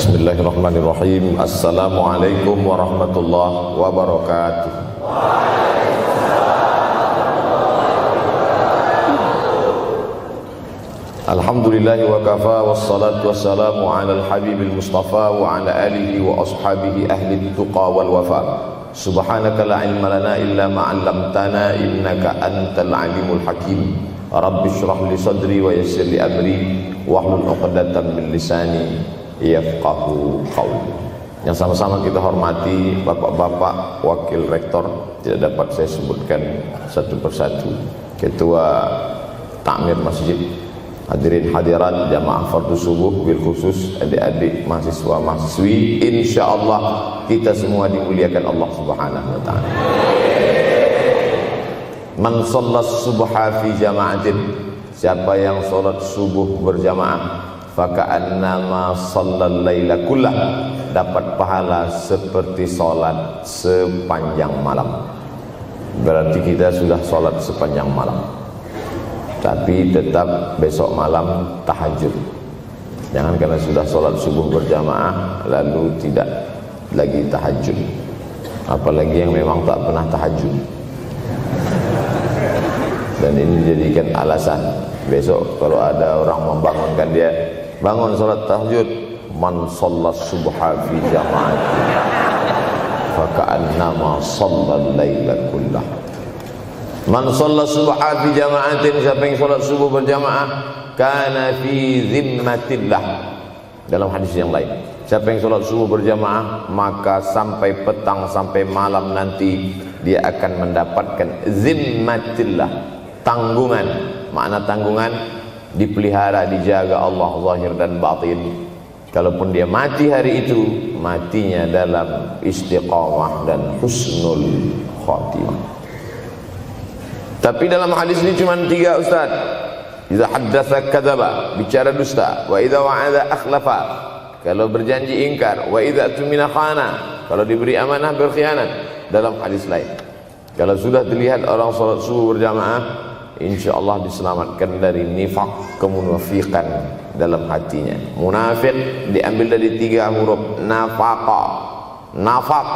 Bismillahirrahmanirrahim. Assalamualaikum warahmatullahi wabarakatuh. Alhamdulillahi wa kafa, wassalatu wassalamu ala al-habibil mustafa wa ala alihi wa ashabihi ahli tuqa wal wafa. Subhanaka la ilma lana illa ma 'allamtana innaka antal alimul hakim. Rabbi shrah li sadri wa yassir li amri wahlul 'uqdatam min lisani yafqahu qawli. Yang sama-sama kita hormati bapak-bapak wakil rektor, tidak dapat saya sebutkan satu persatu, ketua takmir masjid, hadirin hadirat jamaah fardu subuh, bil khusus adik-adik mahasiswa mahasiswi, insyaallah kita semua dimuliakan Allah Subhanahu wa taala. Man shallas subha fi jama'atin, siapa yang salat subuh berjamaah, faka'annama shallal laila kullah, dapat pahala seperti salat sepanjang malam. Berarti kita sudah salat sepanjang malam, tapi tetap besok malam tahajud. Jangan karena sudah sholat subuh berjamaah lalu tidak lagi tahajud. Apalagi yang memang tak pernah tahajud, dan ini dijadikan alasan besok kalau ada orang membangunkan dia, bangun sholat tahajud. Man shallas subha fi jama'ati faka'annama shallal laila kullah. Man shalla subha fi jama'atin, siapa yang salat subuh berjamaah, kana fi zimmatillah. Dalam hadis yang lain, siapa yang salat subuh berjamaah maka sampai petang sampai malam nanti dia akan mendapatkan zimmatillah, tanggungan. Makna tanggungan, dipelihara, dijaga Allah zahir dan batin. Kalaupun dia mati hari itu, matinya dalam istiqamah dan husnul khatimah. Tapi dalam hadis ini cuma 3 Ustaz. Idza haddatsa kadzaba, bicara dusta, wa idza wa'ada akhlafa, kalau berjanji ingkar, wa idza tumina khana, kalau diberi amanah berkhianat. Dalam hadis lain, kalau sudah dilihat orang salat subuh berjamaah, insyaallah diselamatkan dari nifaq, kemunafikan dalam hatinya. Munafik diambil dari 3 huruf nafaqa. Nafaq,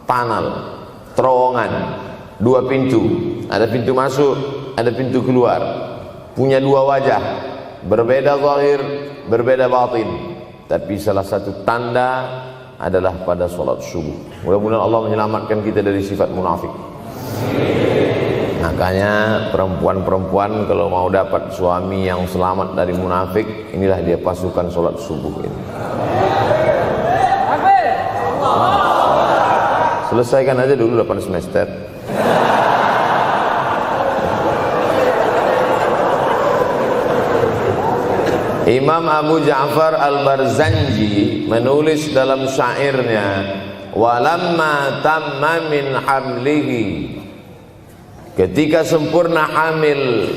tanal, terowongan, 2 pintu. Ada pintu masuk, ada pintu keluar. Punya 2 wajah, berbeda zahir, berbeda batin. Tapi salah satu tanda adalah pada salat subuh. Mudah-mudahan Allah menyelamatkan kita dari sifat munafik. Makanya perempuan-perempuan kalau mau dapat suami yang selamat dari munafik, inilah dia pasukan salat subuh ini. Selesaikan aja dulu 8 semester. Imam Abu Ja'far Al-Barzanji menulis dalam syairnya, walamma tamma min hamlihi, ketika sempurna hamil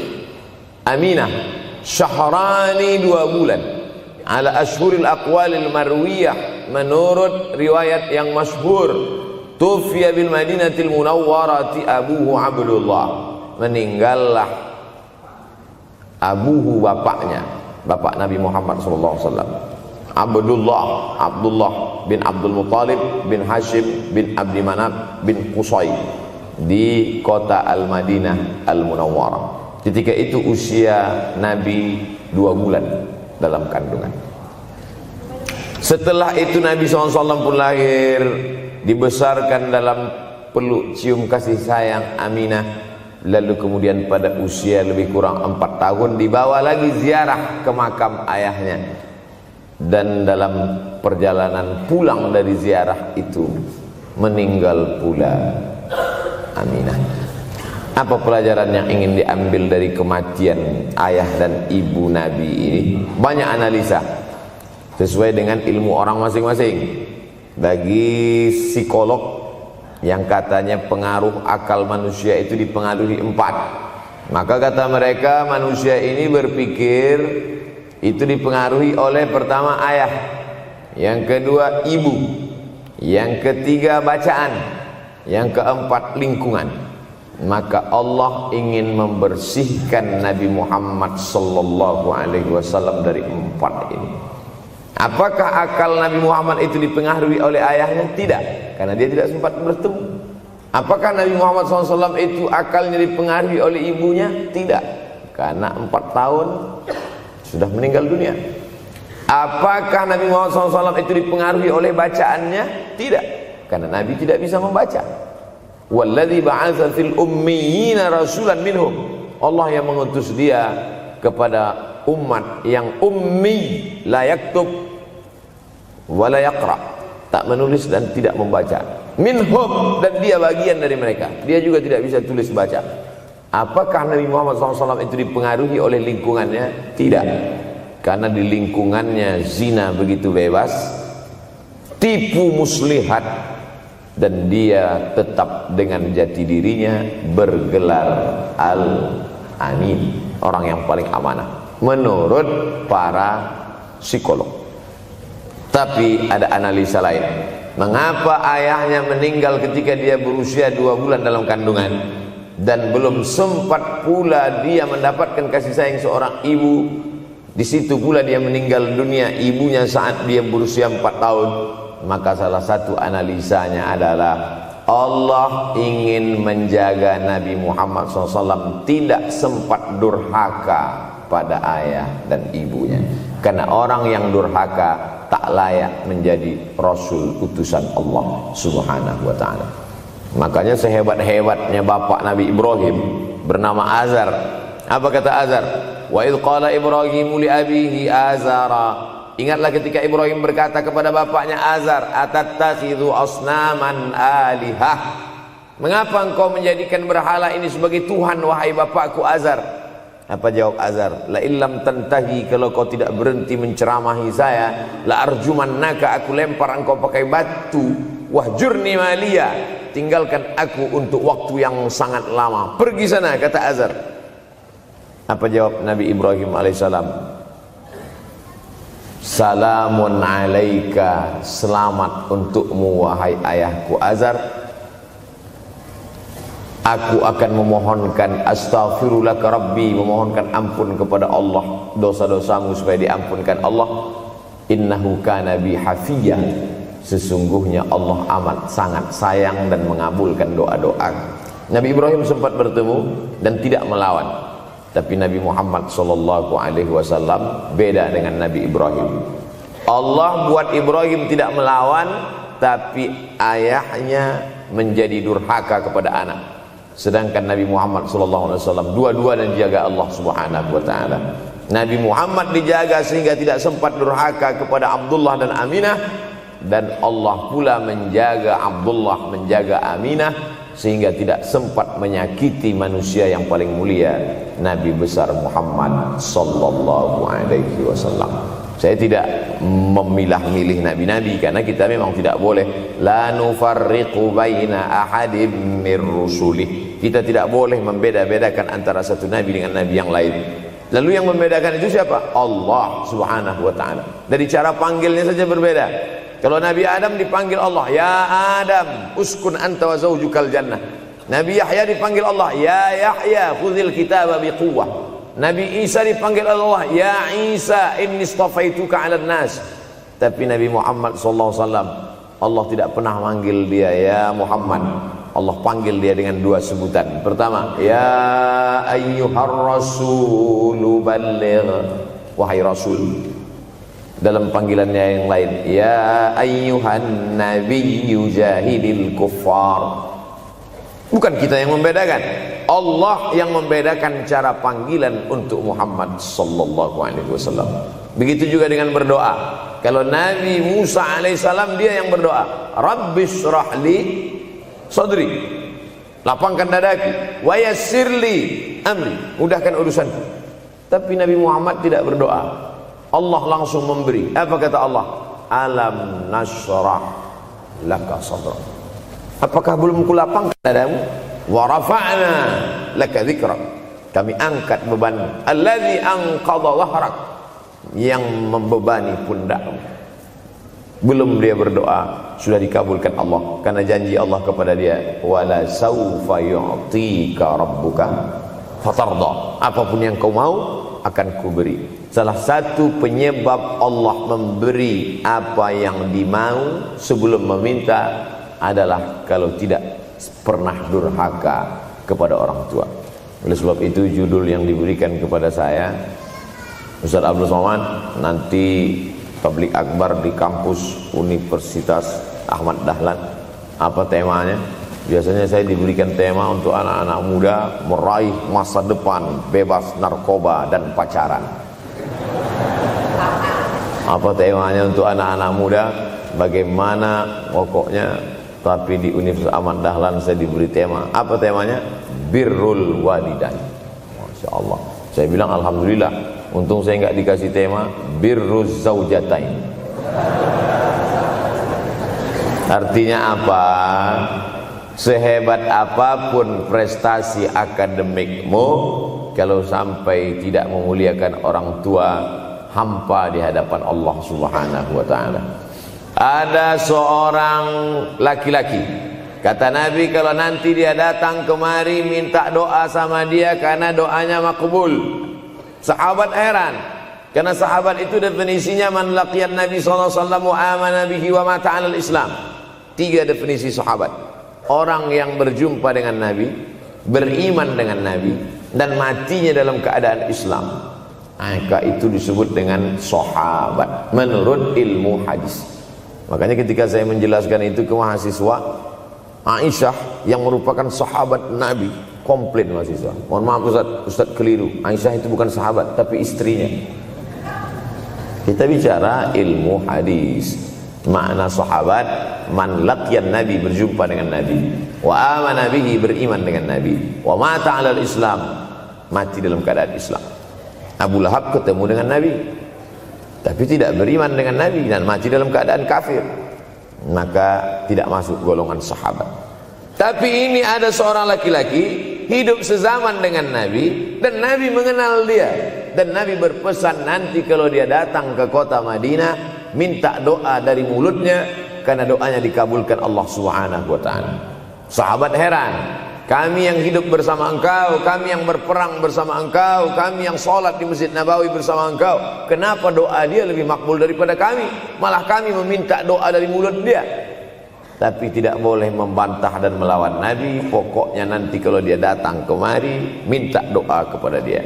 Aminah, syahrani 2 bulan, ala ashhuril aqwalil marwiyah, menurut riwayat yang masyhur, tufiya bil madinatil munawwarati abuhu Abdullah, meninggallah abuhu, bapaknya, bapak Nabi Muhammad SAW, Abdullah bin Abdul Muttalib bin Hashim bin Abdi Manaf bin Qusay, di kota Al-Madinah Al-Munawwarah. Ketika itu usia Nabi 2 bulan dalam kandungan. Setelah itu Nabi SAW pun lahir, dibesarkan dalam peluk cium kasih sayang Aminah. Lalu kemudian pada usia lebih kurang 4 tahun dibawa lagi ziarah ke makam ayahnya. Dan dalam perjalanan pulang dari ziarah itu meninggal pula Aminah. Apa pelajaran yang ingin diambil dari kematian ayah dan ibu Nabi ini? Banyak analisa sesuai dengan ilmu orang masing-masing. Bagi psikolog yang katanya pengaruh akal manusia itu dipengaruhi 4, maka kata mereka manusia ini berpikir itu dipengaruhi oleh pertama ayah, yang kedua ibu, yang ketiga bacaan, yang keempat lingkungan. Maka Allah ingin membersihkan Nabi Muhammad sallallahu alaihi wasallam dari 4 ini. Apakah akal Nabi Muhammad itu dipengaruhi oleh ayahnya? Tidak, karena dia tidak sempat bertemu. Apakah Nabi Muhammad SAW itu akalnya dipengaruhi oleh ibunya? Tidak, karena 4 tahun sudah meninggal dunia. Apakah Nabi Muhammad SAW itu dipengaruhi oleh bacaannya? Tidak, karena Nabi tidak bisa membaca. Walladzi ba'atsa fil ummiyina rasulan minhum. Allah yang mengutus dia kepada umat yang ummi, la yaktub wa la yaqra, tak menulis dan tidak membaca. Minhum, dan dia bagian dari mereka, dia juga tidak bisa tulis baca. Apakah Nabi Muhammad SAW itu dipengaruhi oleh lingkungannya? Tidak, karena di lingkungannya zina begitu bebas, tipu muslihat, dan dia tetap dengan jati dirinya bergelar al-amin, orang yang paling amanah menurut para psikolog. Tapi ada analisa lain. Mengapa ayahnya meninggal ketika dia berusia 2 bulan dalam kandungan, dan belum sempat pula dia mendapatkan kasih sayang seorang ibu? Di situ pula dia meninggal dunia, ibunya saat dia berusia 4 tahun. Maka salah satu analisanya adalah Allah ingin menjaga Nabi Muhammad SAW tidak sempat durhaka pada ayah dan ibunya, karena orang yang durhaka tak layak menjadi rasul utusan Allah Subhanahu wa ta'ala. Makanya sehebat-hebatnya bapak Nabi Ibrahim bernama Azar. Apa kata Azar? Wa idh qala Ibrahimu li abihi Azara. Ingatlah ketika Ibrahim berkata kepada bapaknya Azar, atattakhidhu asnaman alihah. Mengapa engkau menjadikan berhala ini sebagai Tuhan, wahai bapakku Azar? Apa jawab Azar? La illam tantahi, kalau kau tidak berhenti menceramahi saya, la arjumannaka, aku lempar engkau pakai batu. Wahjurni maliya, tinggalkan aku untuk waktu yang sangat lama. Pergi sana, kata Azar. Apa jawab Nabi Ibrahim alaihissalam? Salamun alaika, selamat untukmu wahai ayahku Azar. Aku akan memohonkan astaghfirulaka rabbi, memohonkan ampun kepada Allah dosa-dosamu supaya diampunkan Allah. Innahu kana bi hafiyya, sesungguhnya Allah amat sangat sayang dan mengabulkan doa-doa. Nabi Ibrahim sempat bertemu dan tidak melawan. Tapi Nabi Muhammad SAW beda dengan Nabi Ibrahim. Allah buat Ibrahim tidak melawan, tapi ayahnya menjadi durhaka kepada anak. Sedangkan Nabi Muhammad SAW dua-dua dan dijaga Allah Subhanahu wa ta'ala. Nabi Muhammad dijaga sehingga tidak sempat durhaka kepada Abdullah dan Aminah, dan Allah pula menjaga Abdullah, menjaga Aminah, sehingga tidak sempat menyakiti manusia yang paling mulia, Nabi besar Muhammad sallallahu alaihi wasallam. Saya tidak memilah-milih nabi-nabi, karena kita memang tidak boleh la nufarriqu baina ahadim mir rusulih. Kita tidak boleh membeda-bedakan antara satu nabi dengan nabi yang lain. Lalu yang membedakan itu siapa? Allah Subhanahu wa ta'ala. Dari cara panggilnya saja berbeda. Kalau Nabi Adam dipanggil Allah, ya Adam uskun anta wa zawjukal jannah. Nabi Yahya dipanggil Allah, ya Yahya khudhil kitaba biquwwah. Nabi Isa dipanggil Allah, ya Isa inni istafaituka 'alan nas. Tapi Nabi Muhammad SAW, Allah tidak pernah manggil dia ya Muhammad. Allah panggil dia dengan dua sebutan. Pertama, ya ayyuhar rasulu balligh, wahai rasul. Dalam panggilannya yang lain, ya ayyuhan nabiyyu jahidil kuffar. Bukan kita yang membedakan, Allah yang membedakan cara panggilan untuk Muhammad sallallahu alaihi wasallam. Begitu juga dengan berdoa. Kalau Nabi Musa alaihissalam, dia yang berdoa, Rabbis shrahli sadri, lapangkan dadaku, wa yassirli amri, mudahkan urusanku. Tapi Nabi Muhammad tidak berdoa, Allah langsung memberi. Apa kata Allah? Alam nashrah laka sadrak. Apakah belum kulapangkan dadamu? Wa rafa'na laka dzikrak, kami angkat beban. Allazi anqadha dhahrak, yang membebani pundakmu. Belum dia berdoa, sudah dikabulkan Allah, karena janji Allah kepada dia, wala saufa yu'tika rabbuka fatarda. Apapun yang kau mau, akan kuberi. Salah satu penyebab Allah memberi apa yang dimau sebelum meminta adalah kalau tidak pernah durhaka kepada orang tua. Oleh sebab itu judul yang diberikan kepada saya, Ustaz Abdul Somad, nanti tablik akbar di kampus Universitas Ahmad Dahlan. Apa temanya? Biasanya saya diberikan tema untuk anak-anak muda meraih masa depan bebas narkoba dan pacaran. Apa temanya untuk anak-anak muda? Bagaimana pokoknya. Tapi di Universitas Ahmad Dahlan saya diberi tema. Apa temanya? Birrul walidain. Masya Allah. Saya bilang alhamdulillah, untung saya nggak dikasih tema birruz zaujatain. Artinya apa? Sehebat apapun prestasi akademikmu, kalau sampai tidak memuliakan orang tua, hampa di hadapan Allah Subhanahu wa taala. Ada seorang laki-laki, kata Nabi, kalau nanti dia datang kemari minta doa sama dia karena doanya makbul. Sahabat heran, karena sahabat itu definisinya man laqiyan Nabi sallallahu alaihi wasallam wa amana bihi wa mata 'alal Islam. 3 definisi sahabat: orang yang berjumpa dengan Nabi, beriman dengan Nabi, dan matinya dalam keadaan Islam. Maka itu disebut dengan sahabat menurut ilmu hadis. Makanya ketika saya menjelaskan itu ke mahasiswa, Aisyah yang merupakan sahabat Nabi, komplain mahasiswa, mohon maaf Ustaz keliru, Aisyah itu bukan sahabat tapi istrinya. Kita bicara ilmu hadis. Makna sahabat, man laqiyan Nabi, berjumpa dengan Nabi, wa amana bihi, beriman dengan Nabi, wa mata 'alal Islam, mati dalam keadaan Islam. Abu Lahab ketemu dengan Nabi tapi tidak beriman dengan Nabi dan mati dalam keadaan kafir, maka tidak masuk golongan sahabat. Tapi ini ada seorang laki-laki hidup sezaman dengan Nabi dan Nabi mengenal dia, dan Nabi berpesan nanti kalau dia datang ke kota Madinah minta doa dari mulutnya karena doanya dikabulkan Allah Subhanahu wa taala. Sahabat heran, kami yang hidup bersama engkau, kami yang berperang bersama engkau, kami yang sholat di Masjid Nabawi bersama engkau, kenapa doa dia lebih makbul daripada kami? Malah kami meminta doa dari mulut dia. Tapi tidak boleh membantah dan melawan Nabi. Pokoknya nanti kalau dia datang kemari minta doa kepada dia.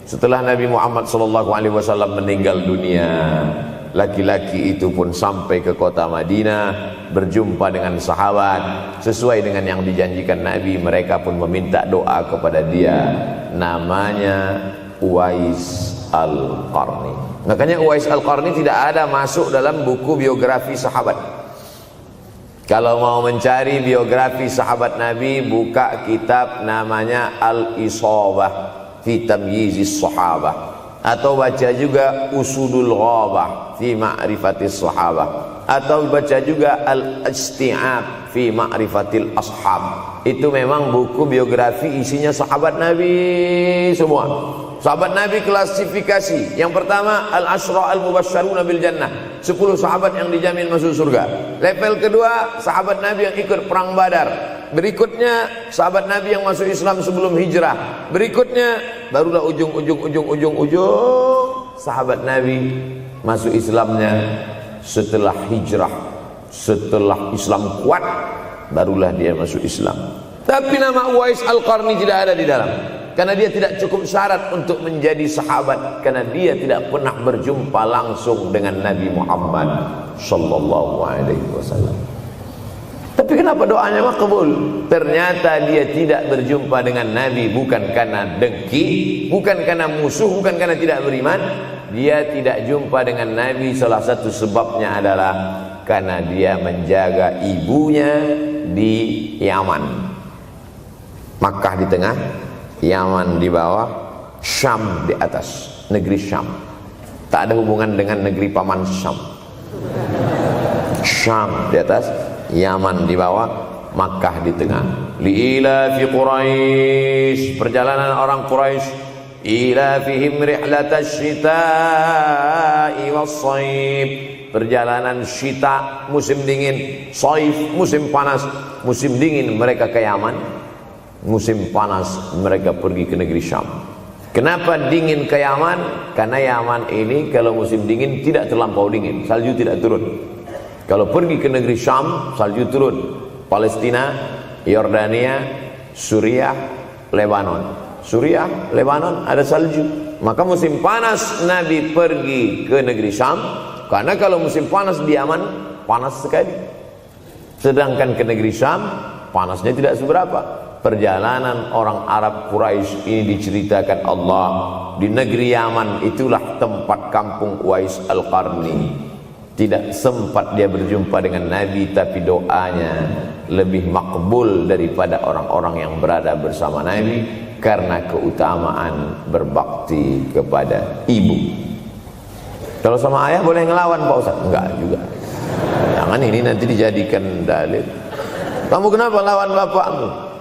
Setelah Nabi Muhammad SAW meninggal dunia, laki-laki itu pun sampai ke kota Madinah, berjumpa dengan sahabat. Sesuai dengan yang dijanjikan Nabi, mereka pun meminta doa kepada dia. Namanya Uwais Al-Qarni. Makanya Uwais Al-Qarni tidak ada masuk dalam buku biografi sahabat. Kalau mau mencari biografi sahabat Nabi, buka kitab namanya Al-Isabah fi Tamyizis Sahabah, atau baca juga Usudul Ghabah fi Ma'rifatis Sahabah, atau baca juga Al-Isti'ab fi Ma'rifatil Ashab. Itu memang buku biografi isinya sahabat Nabi semua. Sahabat Nabi klasifikasi. Yang pertama, Al-Ashra Al-Mubasysyaruna bil Jannah, 10 sahabat yang dijamin masuk surga. Level kedua, sahabat Nabi yang ikut perang Badar. Berikutnya, sahabat Nabi yang masuk Islam sebelum hijrah. Berikutnya, barulah ujung sahabat Nabi masuk Islamnya setelah hijrah, setelah Islam kuat, barulah dia masuk Islam. Tapi nama Uwais Al-Qarni tidak ada di dalam, karena dia tidak cukup syarat untuk menjadi sahabat, karena dia tidak pernah berjumpa langsung dengan Nabi Muhammad sallallahu alaihi wasallam. Tapi kenapa doanya makbul? Ternyata dia tidak berjumpa dengan Nabi bukan karena dengki, bukan karena musuh, bukan karena tidak beriman. Dia tidak jumpa dengan Nabi, salah satu sebabnya adalah karena dia menjaga ibunya di Yaman. Makkah di tengah, Yaman di bawah, Syam di atas, negeri Syam. Tak ada hubungan dengan negeri paman Syam. Syam di atas, Yaman di bawah, Makkah di tengah. Liila fi Quraisy, perjalanan orang Quraisy. Ila fihim rihlatash shita'i was-shaib, perjalanan syita musim dingin, shaif musim panas. Musim dingin mereka ke Yaman, musim panas mereka pergi ke negeri Syam. Kenapa dingin ke Yaman? Karena Yaman ini kalau musim dingin tidak terlampau dingin, salju tidak turun. Kalau pergi ke negeri Syam, salju turun. Palestina, Yordania, Suriah, Lebanon. Suriah, Lebanon ada salju. Maka musim panas Nabi pergi ke negeri Syam, karena kalau musim panas di Yaman panas sekali. Sedangkan ke negeri Syam panasnya tidak seberapa. Perjalanan orang Arab Quraisy ini diceritakan Allah, di negeri Yaman itulah tempat kampung Uwais Al-Qarni. Tidak sempat dia berjumpa dengan Nabi, tapi doanya lebih makbul daripada orang-orang yang berada bersama Nabi, karena keutamaan berbakti kepada ibu. Kalau sama ayah boleh ngelawan Pak Ustaz? Enggak juga. Jangan ini nanti dijadikan dalil. Kamu kenapa lawan bapakmu?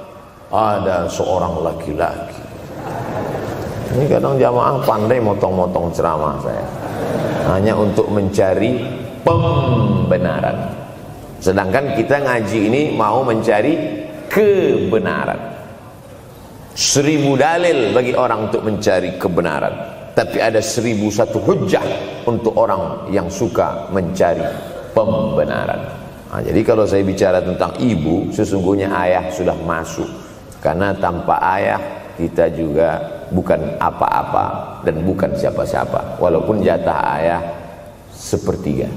Ada seorang laki-laki. Ini kadang jamaah pandai motong-motong ceramah saya, hanya untuk mencari pembenaran. Sedangkan kita ngaji ini mau mencari kebenaran. 1000 dalil bagi orang untuk mencari kebenaran, tapi ada 1001 hujjah untuk orang yang suka mencari pembenaran. Nah, jadi kalau saya bicara tentang ibu, sesungguhnya ayah sudah masuk. Karena tanpa ayah kita juga bukan apa-apa dan bukan siapa-siapa. Walaupun jatah ayah sepertiga,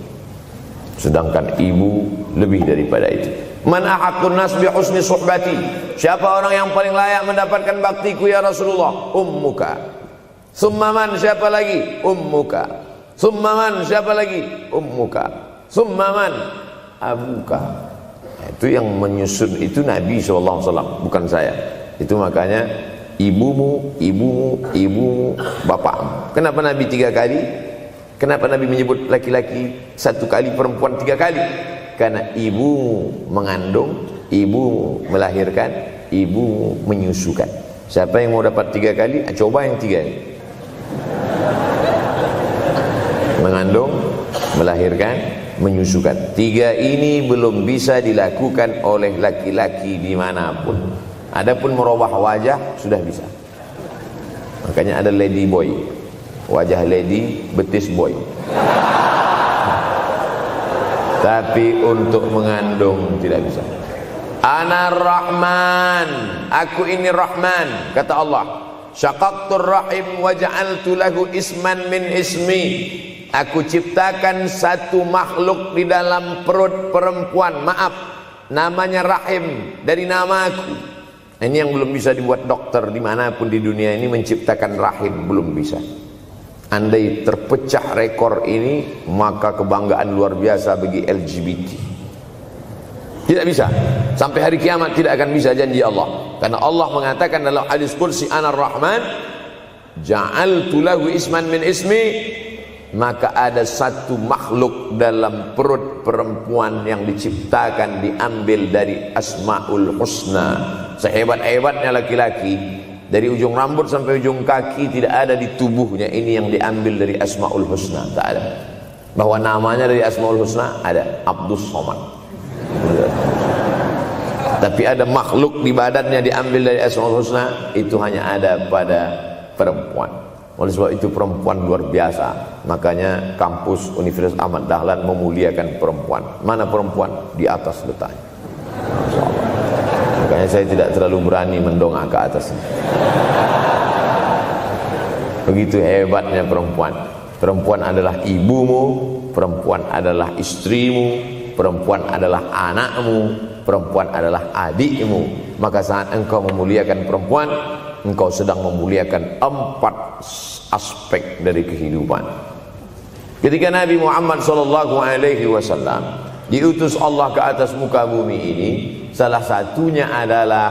sedangkan ibu lebih daripada itu. Man ahaqqun nas bi husni suhbati. Siapa orang yang paling layak mendapatkan baktiku ya Rasulullah? Ummuka. Summa man, siapa lagi? Ummuka. Summa man, siapa lagi? Ummuka. Summa man, abuka. Itu yang menyusun itu Nabi SAW, bukan saya. Itu makanya ibumu, ibumu, ibumu, bapakmu. Kenapa Nabi 3 kali? Kenapa Nabi menyebut laki-laki 1 kali, perempuan 3 kali? Karena ibumu mengandung, ibumu melahirkan, ibumu menyusukan. Siapa yang mau dapat 3 kali? Coba yang 3 ini. Mengandung, melahirkan, menyusukan. 3 ini belum bisa dilakukan oleh laki-laki dimanapun. Adapun merubah wajah sudah bisa. Makanya ada lady boy, wajah lady, betis boy. Tapi untuk mengandung tidak bisa. Ana Rahman, aku ini Rahman, kata Allah. Syaqaqtur rahim wa ja'altu lahu isman min ismi. Aku ciptakan satu makhluk di dalam perut perempuan, maaf, namanya rahim, dari namaku. Ini yang belum bisa dibuat dokter dimanapun di dunia ini, menciptakan rahim, belum bisa. Andai terpecah rekor ini, maka kebanggaan luar biasa bagi LGBT. Tidak bisa, sampai hari kiamat tidak akan bisa, janji Allah. Karena Allah mengatakan dalam hadis qudsi, Ana Rahman ja'altu lahu isman min ismi. Maka ada satu makhluk dalam perut perempuan yang diciptakan, diambil dari Asmaul Husna. Sehebat-hebatnya laki-laki, dari ujung rambut sampai ujung kaki tidak ada di tubuhnya ini yang diambil dari Asmaul Husna, tak ada. Bahwa namanya dari Asmaul Husna ada, Abdus Somad. Tapi ada makhluk di badannya diambil dari Asmaul Husna, itu hanya ada pada perempuan. Oleh sebab itu perempuan luar biasa. Makanya kampus Universitas Ahmad Dahlan memuliakan perempuan. Mana perempuan? Di atas letaknya. Makanya saya tidak terlalu berani mendongak ke atas. Begitu hebatnya perempuan. Perempuan adalah ibumu, perempuan adalah istrimu, perempuan adalah anakmu, perempuan adalah adikmu. Maka saat engkau memuliakan perempuan, engkau sedang memuliakan 4 aspek dari kehidupan. Ketika Nabi Muhammad SAW diutus Allah ke atas muka bumi ini, salah satunya adalah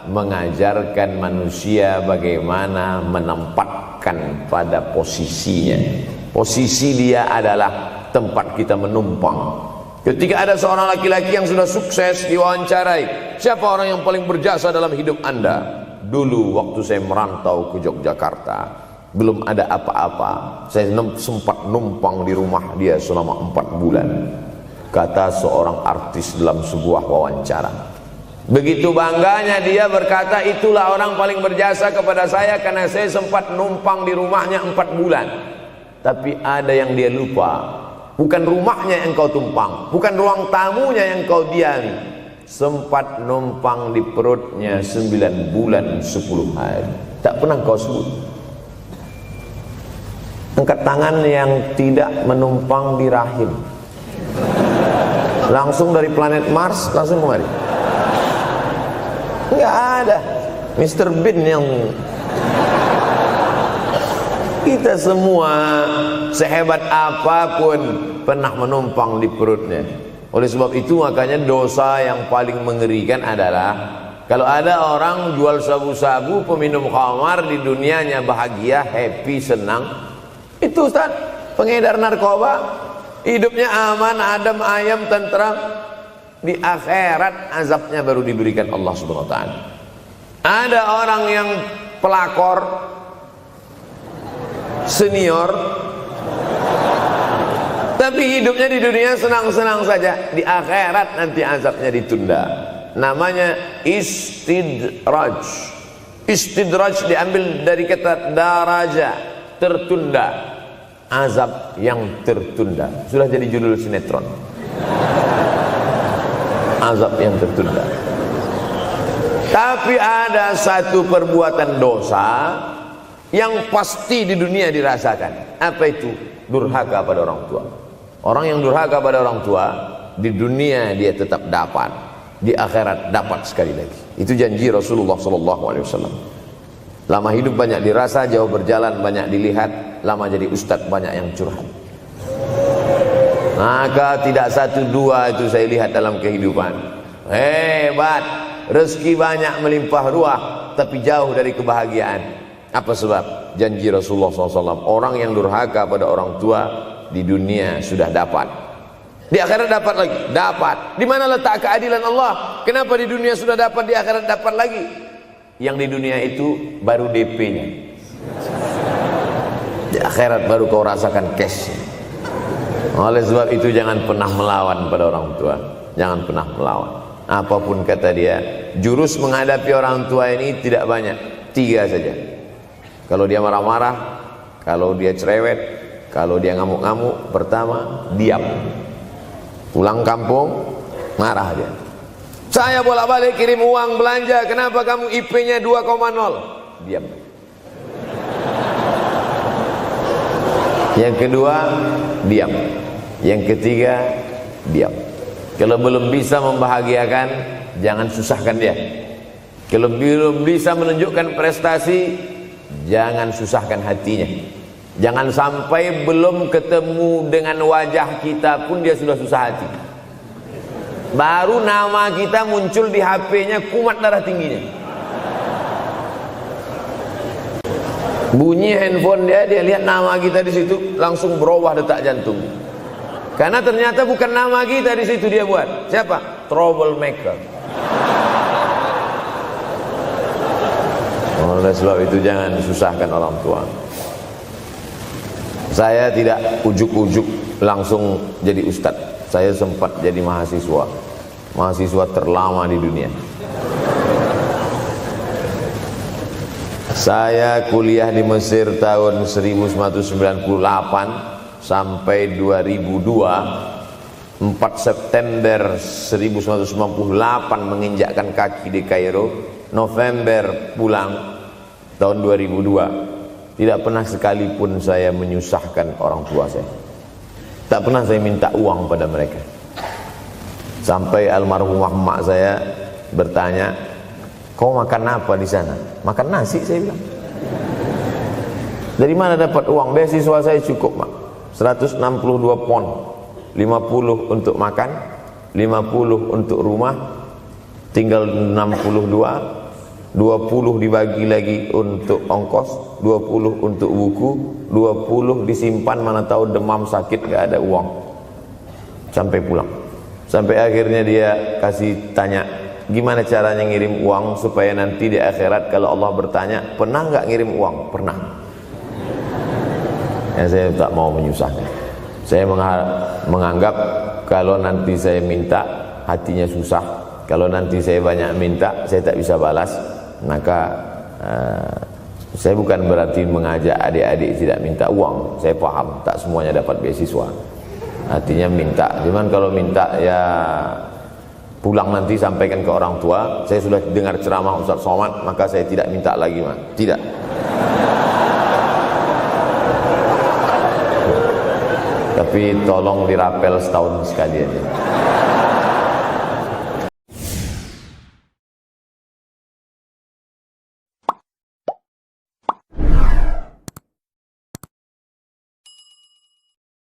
mengajarkan manusia bagaimana menempatkan pada posisinya. Posisi dia adalah tempat kita menumpang. Ketika ada seorang laki-laki yang sudah sukses diwawancarai, siapa orang yang paling berjasa dalam hidup Anda? Dulu waktu saya merantau ke Yogyakarta, belum ada apa-apa, saya sempat numpang di rumah dia selama 4 bulan. Kata seorang artis dalam sebuah wawancara, Begitu bangganya dia berkata, itulah orang paling berjasa kepada saya karena saya sempat numpang di rumahnya 4 bulan. Tapi ada yang dia lupa, bukan rumahnya yang kau tumpang, bukan ruang tamunya yang kau diami, sempat numpang di perutnya 9 bulan 10 hari. Tak pernah kau sebut. Angkat tangan yang tidak menumpang di rahim, langsung dari planet Mars langsung kemari. Enggak ada. Mr. Bean yang kita semua sehebat apapun pernah menumpang di perutnya. Oleh sebab itu makanya dosa yang paling mengerikan adalah kalau ada orang jual sabu-sabu, peminum khamar, di dunianya bahagia, happy, senang. Itu Ustaz, pengedar narkoba, hidupnya aman, adem, ayam, tentram. Di akhirat azabnya baru diberikan Allah Subhanahu wa taala. Ada orang yang pelakor senior tapi hidupnya di dunia senang-senang saja, di akhirat nanti azabnya ditunda. Namanya istidraj. Istidraj diambil dari kata daraja, tertunda. Azab yang tertunda. Sudah jadi judul sinetron. Azab yang tertunda. Tapi ada satu perbuatan dosa yang pasti di dunia dirasakan. Apa itu? Durhaka pada orang tua. Orang yang durhaka pada orang tua, di dunia dia tetap dapat, di akhirat dapat sekali lagi. Itu janji Rasulullah SAW. Lama hidup banyak dirasa, jauh berjalan banyak dilihat, lama jadi ustadz banyak yang curhat. Maka tidak 1 2 itu saya lihat dalam kehidupan. Hebat, rezeki banyak melimpah ruah, tapi jauh dari kebahagiaan. Apa sebab? Janji Rasulullah SAW. Orang yang durhaka pada orang tua di dunia sudah dapat, di akhirat dapat lagi. Dapat. Di mana letak keadilan Allah? Kenapa di dunia sudah dapat, di akhirat dapat lagi? Yang di dunia itu baru DP-nya, di akhirat baru kau rasakan cash. Oleh sebab itu jangan pernah melawan pada orang tua. Jangan pernah melawan. Apapun kata dia, jurus menghadapi orang tua ini tidak banyak, 3 saja. Kalau dia marah-marah, kalau dia cerewet, kalau dia ngamuk-ngamuk, pertama diam. Pulang kampung marah dia. Saya bolak-balik kirim uang belanja, kenapa kamu IP-nya 2,0? Diam. Yang kedua, diam. Yang ketiga, diam. Kalau belum bisa membahagiakan, jangan susahkan dia. Kalau belum bisa menunjukkan prestasi, jangan susahkan hatinya. Jangan sampai belum ketemu dengan wajah kita pun dia sudah susah hati. Baru nama kita muncul di HP-nya, kumat darah tingginya. Bunyi handphone dia lihat nama kita di situ, langsung berubah detak jantung. Karena ternyata bukan nama kita di situ dia buat. Siapa? Troublemaker. Oleh sebab itu jangan susahkan orang tua. Saya tidak ujuk-ujuk langsung jadi ustadz. Saya sempat jadi mahasiswa terlama di dunia. Saya kuliah di Mesir tahun 1998 sampai 2002. 4 September 1998 menginjakkan kaki di Kairo. November pulang tahun 2002. Tidak pernah sekalipun saya menyusahkan orang tua saya. Tak pernah saya minta uang pada mereka. Sampai almarhumah emak saya bertanya, kau makan apa di sana? Makan nasi, saya bilang. Dari mana dapat uang? Beasiswa saya cukup, Mak. 162 pon. 50 untuk makan, 50 untuk rumah, tinggal 62. 20 dibagi lagi untuk ongkos, 20 untuk buku, 20 disimpan, mana tahu demam sakit gak ada uang. Sampai pulang. Sampai akhirnya dia kasih tanya, gimana caranya ngirim uang supaya nanti di akhirat kalau Allah bertanya, pernah gak ngirim uang? Pernah. Ya, saya tak mau menyusahkan. Saya menganggap kalau nanti saya minta hatinya susah, Kalau nanti saya banyak minta, saya tak bisa balas, maka saya bukan berarti mengajak adik-adik tidak minta uang. Saya paham, tak semuanya dapat beasiswa. Artinya minta. Cuman kalau minta ya pulang nanti sampaikan ke orang tua, saya sudah dengar ceramah Ustaz Somad, maka saya tidak minta lagi, Mas. Tidak. Tapi tolong dirapel setahun sekali aja.